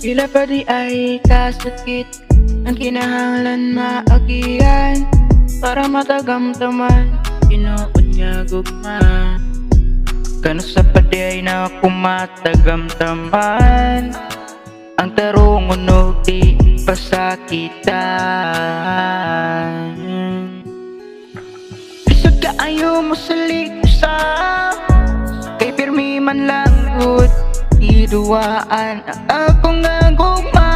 Pila pa di ay kasakit ang kinahanglan maagihan para matagamtaman tinuod nga gugma. Kano sa padi ay na kumatagamtaman ang tarungon o di pasakitan. Lisod ka ayaw mo sa likusa kay pirmi man lang good iduwaan ang akong gugma.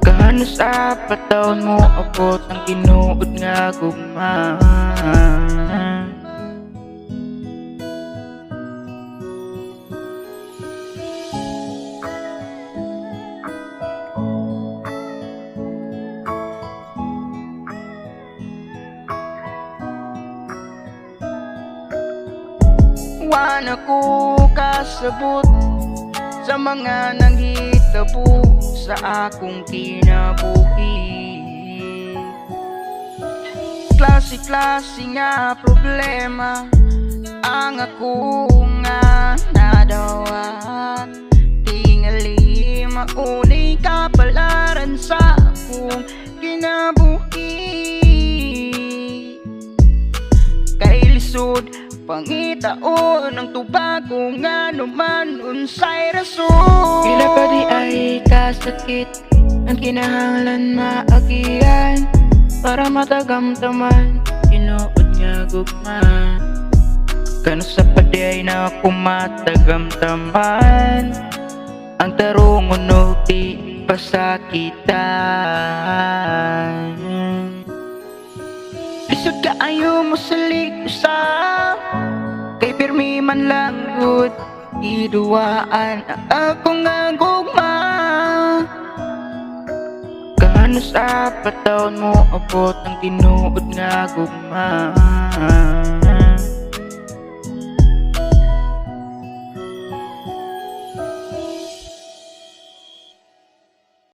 Kahano sa patawon mo abot ang tinuod nga gugma. Wala ko kasabot sa mga nanghitabo sa akong kinabuhi. Klase-klase nga problema ang ako nga nadawa. Tingali maunay kapalaran sa akong kinabuhi. Kay lisod pangitaon ang tubago nga naman unsay rason. Pila pa di ay kasakit ang kinahanglan maagihan para matagamtaman tinuod nga gugma. Kano sa padi ay na kumatagamtaman ang tarungon o di pasakitan. Lisod ka ayaw mo sa likusa kay pirmi man lang good iduwaan ang akong gugma. Kahano sa patawon mo abot ang tinuod nga gugma.